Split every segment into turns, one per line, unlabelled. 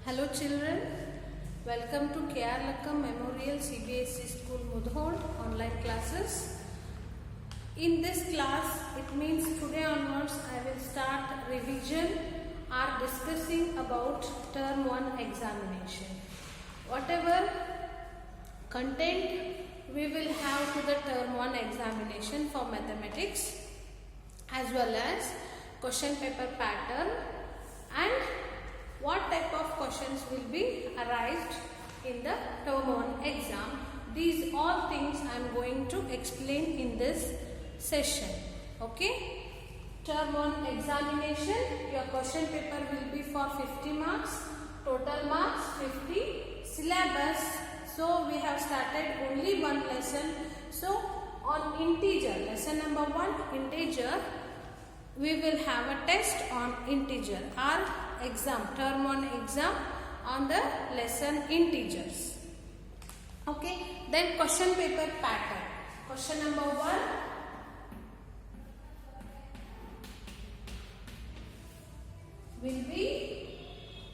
Hello children, welcome to K.R. Lakkam Memorial CBSE School Mudhol online classes. In this class, it means today onwards I will start revision or discussing about term 1 examination. Whatever content we will have to the term 1 examination for mathematics as well as question paper pattern and what type of questions will be arised in the term 1 exam. These all things I am going to explain in this session. Okay. Term 1 examination, your question paper will be for 50 marks. Total marks 50. Syllabus. So we have started only one lesson. So on integer, lesson number 1 integer, we will have a test on integer. Our exam, term 1 exam on the lesson integers. Okay, then question paper pattern. Question number 1. Will be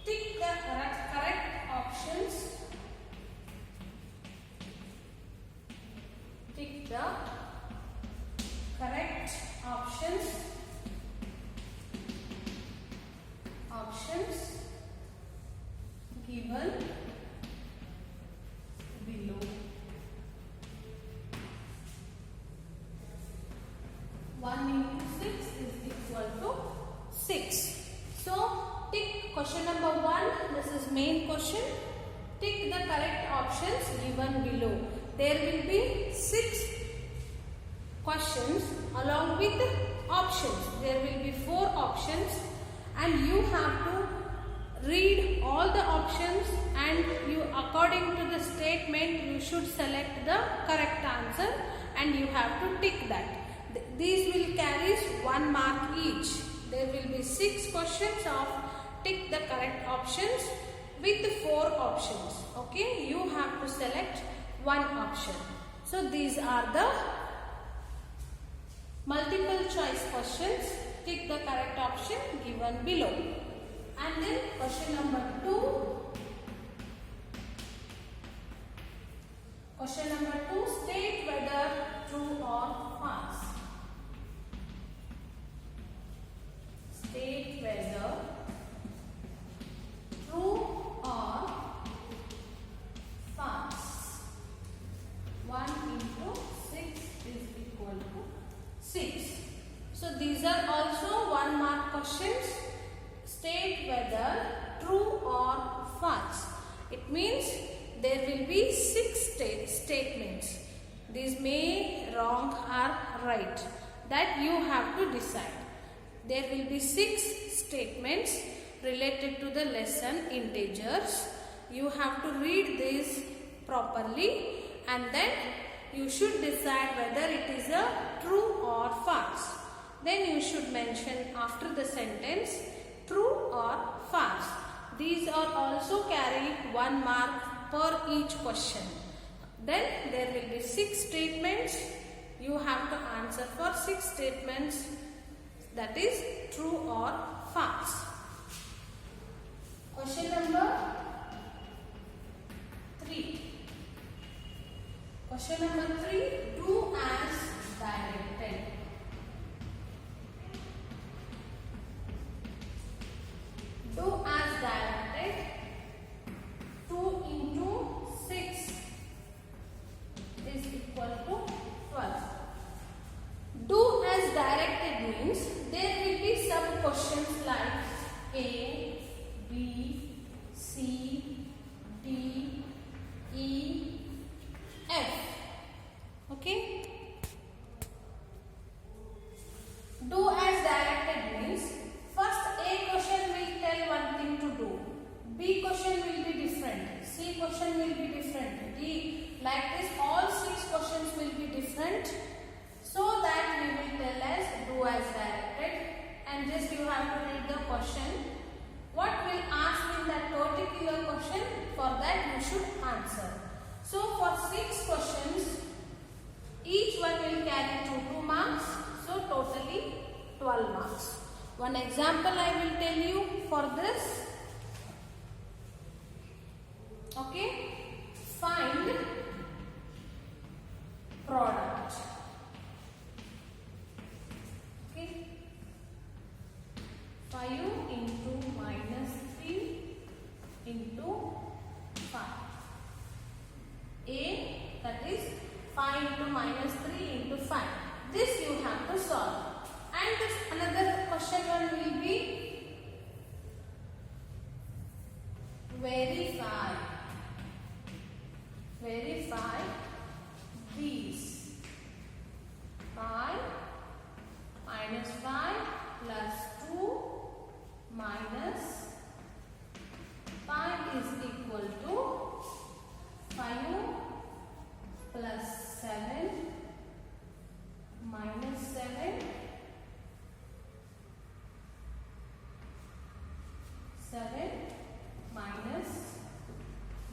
tick the correct options. Tick the correct options. Given below. 1 into 6 is equal to 6. So tick question number 1. This is main question. Tick the correct options given below. There will be 6 questions along with options. There will be 4 options and you have to read all the options and you, according to the statement, you should select the correct answer and you have to tick that. These will carry 1 mark each. There will be 6 questions of tick the correct options with 4 options. Okay, you have to select 1 option. So these are the multiple choice questions. Tick the correct option given below. And then question number 2. Question number 2, state whether true or false. State whether true or false. 1 into 6 is equal to 6. So these are also 1 mark questions. State whether true or false. It means there will be 6 statements. These may wrong or right. That you have to decide. There will be 6 statements related to the lesson integers. You have to read this properly and then you should decide whether it is a true or false. Then you should mention after the sentence true or false. These are also carry 1 mark per each question. Then there will be 6 statements. You have to answer for 6 statements, that is true or false. Question number 3. Question number 3. Do as directed. Do as directed. 2 into 6 is equal to 12. Do as directed means there will be some questions like A, B, C, D, E, F. Okay? Do as directed means first A question will tell one thing to do. B question will be different. C question will be different. D, like this all 6 questions will be different. So that we will tell as do as directed and just you have to read the question. What will ask in that particular question, for that you should answer. So for 6 questions, each one will carry 2 marks. So totally 12 marks. One example I will tell you for this. Okay, find product. Okay, 5 into minus 3 into 5. A, that is 5 into minus 3 into 5. This you have to solve. And this another question one will be verify these. 5 minus 5 plus 2 minus 5 is equal to 5 plus 7 minus 7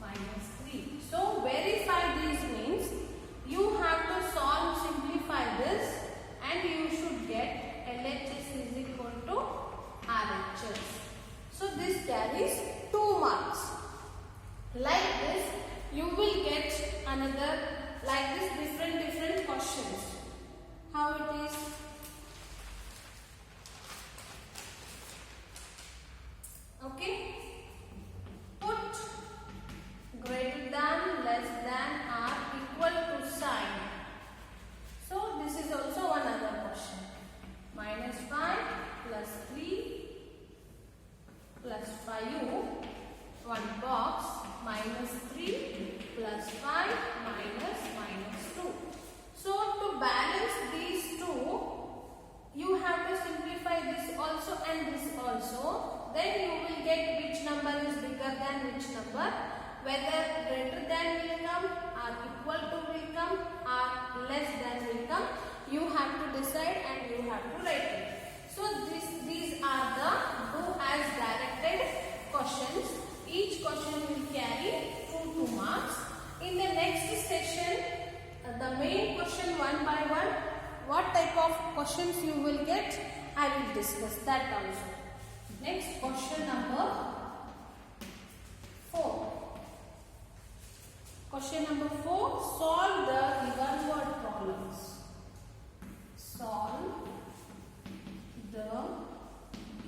minus 3. So verify these means you have to simplify this and you should get LHS is equal to RHS. So this carries 2 marks. Like this you will get another like this different questions. How it is? Okay, put greater than, less than, or equal to sign. So this is also one other question. Minus 5 plus 3 plus 5, one box, minus 3 plus 5 minus 2. So to balance these two, you have to simplify this also and this also. Then you will get which number is bigger than which number, whether greater than will come or equal to will come or less than will come. You have to decide and you have to write it. So these are the do as directed questions. Each question will carry 2 marks. In the next session, the main question one by one, what type of questions you will get, I will discuss that also. Next, question number 4. Question number 4, solve the given word problems. Solve the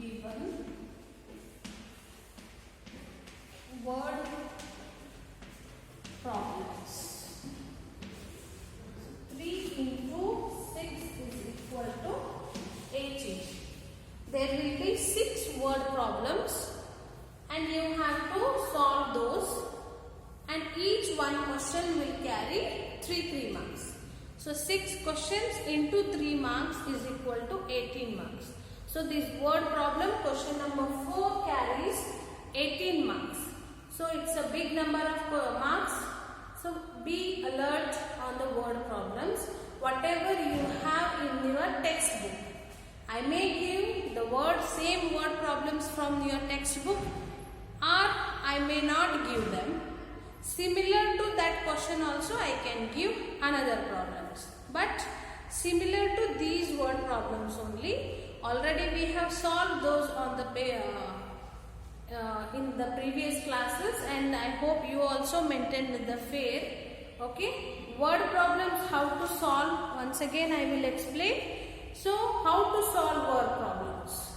given word problems. 3 into 6 is equal to 18. There will be 6 word problems and you have to solve those, and each one question will carry 3 marks. So 6 questions into 3 marks is equal to 18 marks. So this word problem question number 4 carries 18 marks. So it's a big number of marks. So be alert on the word problems. Whatever you have in your textbook, I may give the same word problems from your textbook, or I may not give them. Similar to that question also I can give another problems. But similar to these word problems only, already we have solved those on the in the previous classes, and I hope you also maintained the fair. Okay, word problems how to solve, once again I will explain. So how to solve word problems?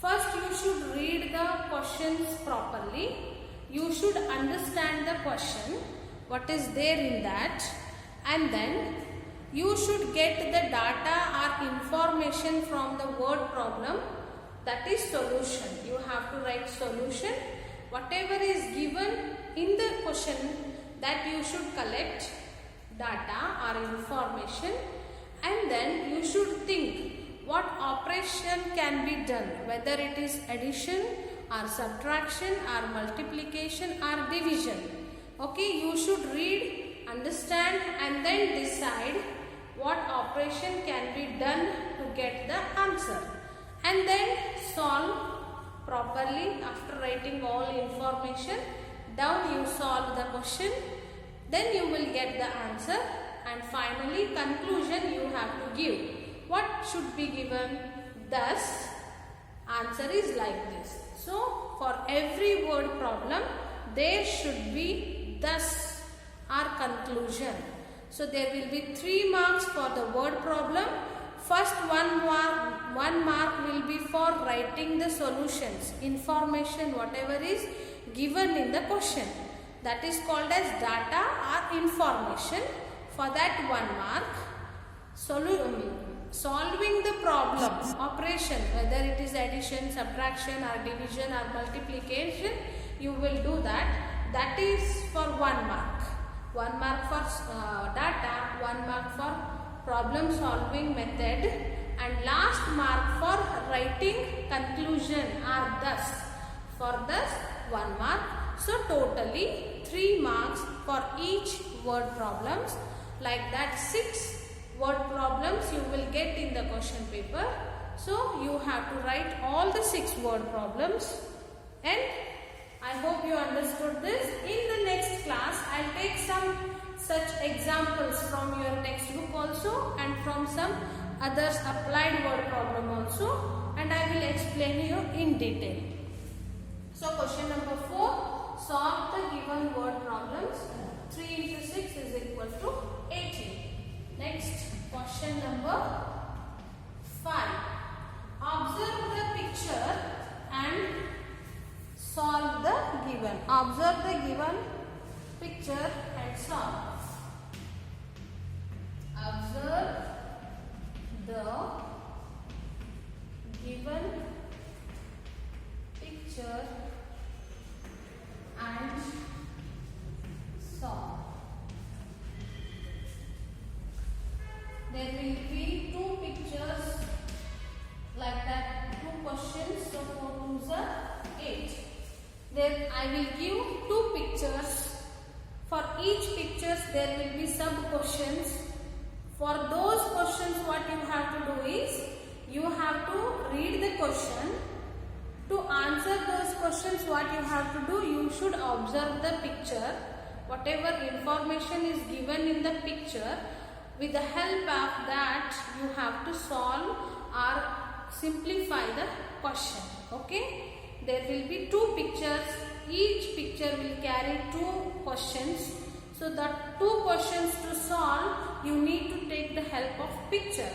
First you should read the questions properly. You should understand the question, what is there in that, and then you should get the data or information from the word problem, that is solution. You have to write solution. Whatever is given in the question, that you should collect data or information, and then you should think what operation can be done, whether it is addition or subtraction or multiplication or division. Okay, you should read, understand, and then decide what operation can be done to get the answer, and then solve properly. After writing all information down, you solve the question, then you will get the answer, and finally conclusion you have to give. What should be given? Thus, answer is like this. So for every word problem there should be thus or conclusion. So there will be 3 marks for the word problem. First one mark will be for writing the solutions, information whatever is given in the question. That is called as data or information. For that 1 mark. Solving the problem, operation, whether it is addition, subtraction or division or multiplication, you will do that. That is for 1 mark. 1 mark for data, 1 mark for problem solving method, and last mark for writing conclusion or thus. For thus 1 mark. So totally 3 marks for each word problems. Like that 6 word problems you will get in the question paper. So you have to write all the 6 word problems, and I hope you understood this. In the next class I will take some such examples from your textbook also and from some others applied word problem also, and I will explain you in detail. So question number 4, solve the given word problems. 3 into 6 is equal to 18. Next, question number 5. Observe the picture and solve the given. Observe the given picture and solve. Observe the given picture and solve. There will be 2 pictures like that, 2 questions, so 4 2s are 8. Then I will give 2 pictures. For each pictures there will be sub questions. For those questions what you have to do is, you have to read the question. To answer those questions what you have to do, you should observe the picture. Whatever information is given in the picture, with the help of that you have to solve or simplify the question. Okay, there will be 2 pictures. Each picture will carry 2 questions. So the 2 questions to solve, you need to take the help of picture.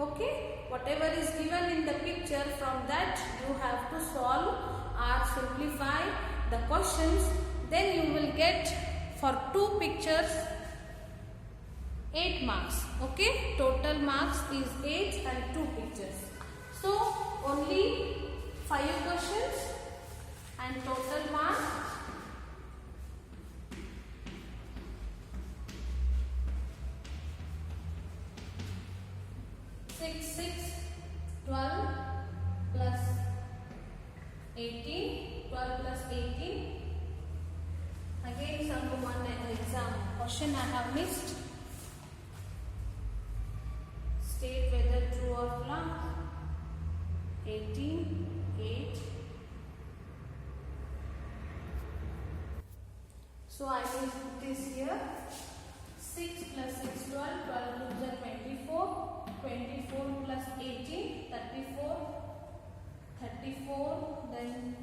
Okay, whatever is given in the picture, from that you have to solve or simplify the questions. Then you will get for 2 pictures 8 marks. Okay, total marks is 8 and 2 pictures. So only 5 questions and total mark 6, 6, 12 plus 18, 12 plus 18. Again some one exam question I have missed. State whether true or false. 18, 8. So I will put this here. 6 plus 6, 12, 12 to the 24, 24 plus 18, 34, 34, then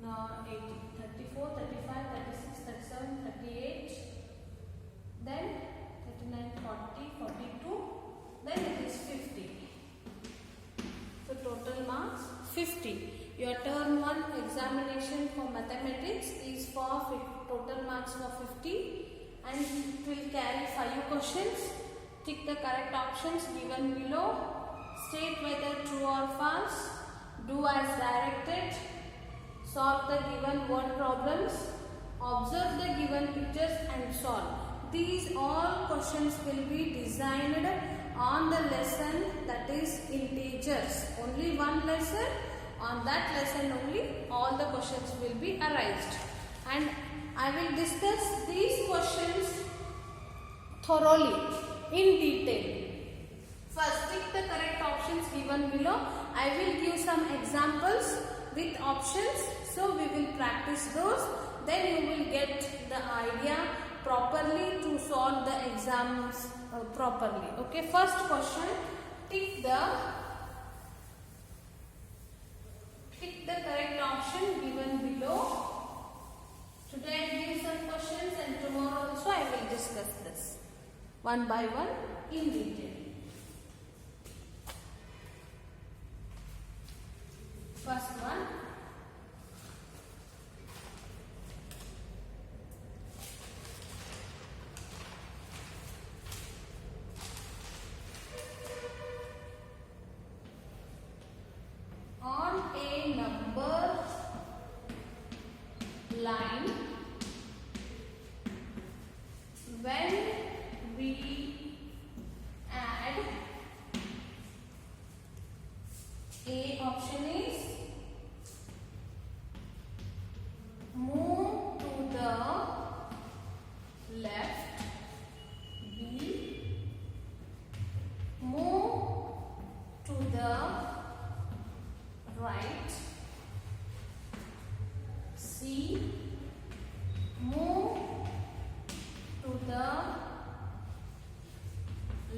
18, 34, 35, 36, 37, 38, then 39, 40, 42, then it is 50. So total marks 50. Your term 1 examination for mathematics is for total marks for 50, and it will carry 5 questions. Tick the correct options given below. State whether true or false. Do as directed. Solve the given word problems. Observe the given pictures and solve. These all questions will be designed on the lesson, that is integers. Only one lesson. On that lesson only all the questions will be arised. And I will discuss these questions thoroughly in detail. First, tick the correct options given below. I will give some examples with options. So we will practice those. Then you will get the idea properly to solve the exams properly. Okay, first question, tick the correct option given below. Today I give one by one in detail. First one. On a number line, when we add, A option is move to the left, B move to the right, C move to the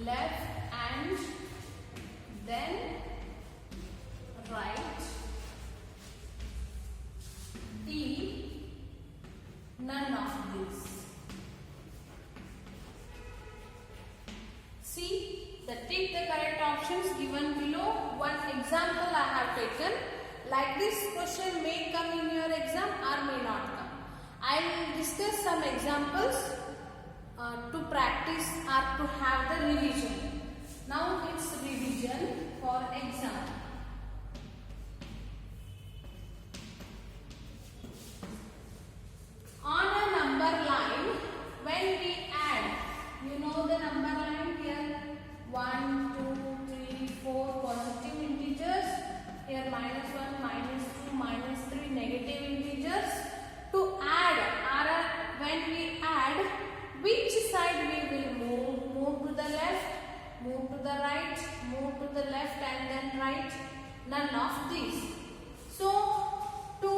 left and then right, D none of these. See, take the correct options given below. One example I have taken. Like this question may come in your exam or may not come. I will discuss some examples to practice or to have the revision. Now it's revision for exam. On a number line, when we add, you know the number line here, 1, 2, 3, 4 positive integers, here -1, -2, -3 negative integers. To add, or when we add, which side we will move? Move to the left, move to the right, move to the left and then right. None of these. So, to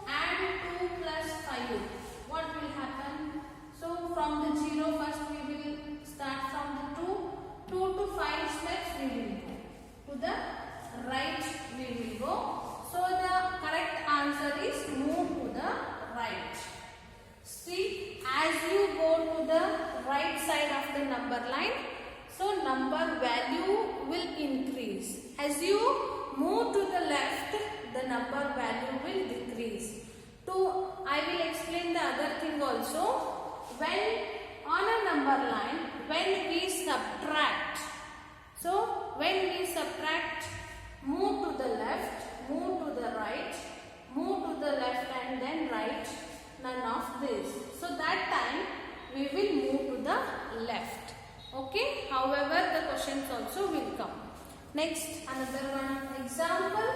add 2 plus 5, what will happen? So, from the 0 first we will start from the 2 to 5 steps we will go. To the right we will go. So, the correct answer is move to the right. See, as you go to the right side of the number line, so number value will increase. As you move to the left, the number value will decrease. I will explain the other thing also. When on a number line, when we subtract, so when we subtract, move to the left, move to the right, move to the left and then right, none of this. So that time we will move to the left. Okay, however the questions also will come. Next, another one example.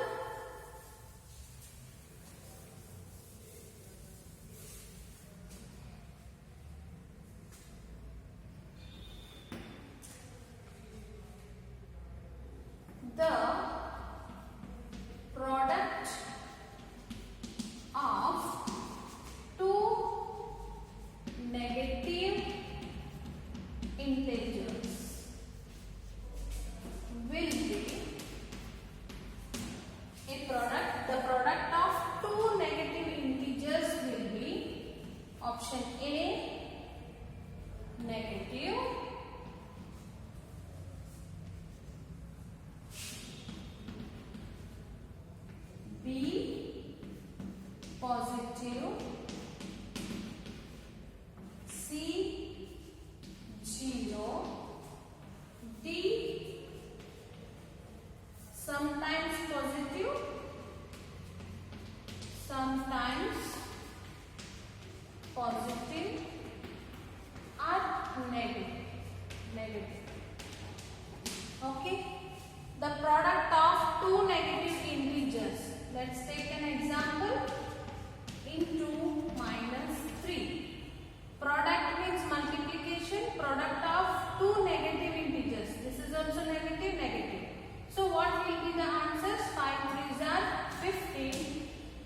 The product of two negative integers will be the product of two negative integers will be option A negative, B positive, C 0, D sometimes positive, sometimes positive or negative. Okay, the product of two negative integers. Let's take an example. Into -3. Product means multiplication. Product of two negative integers. This is also negative. So what will be the answers? 5 3s are 15.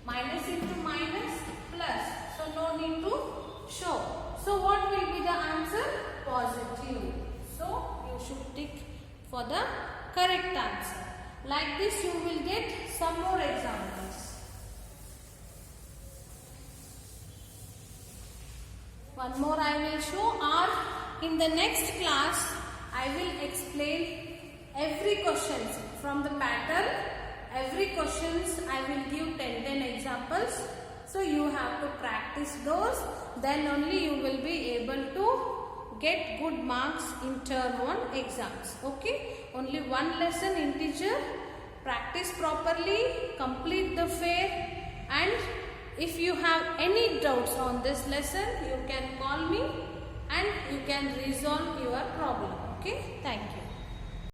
Minus into minus plus. So no need to show. So what will be the answer? Positive. So you should tick for the correct answer. Like this you will get some more examples. One more I will show. Or in the next class, I will explain every questions from the pattern. Every questions I will give 10 examples. So you have to practice those. Then only you will be able to get good marks in term 1 exams. Okay. Only one lesson integer. Practice properly. Complete the fair. And if you have any doubts on this lesson, you can call me and you can resolve your problem. Okay. Thank you.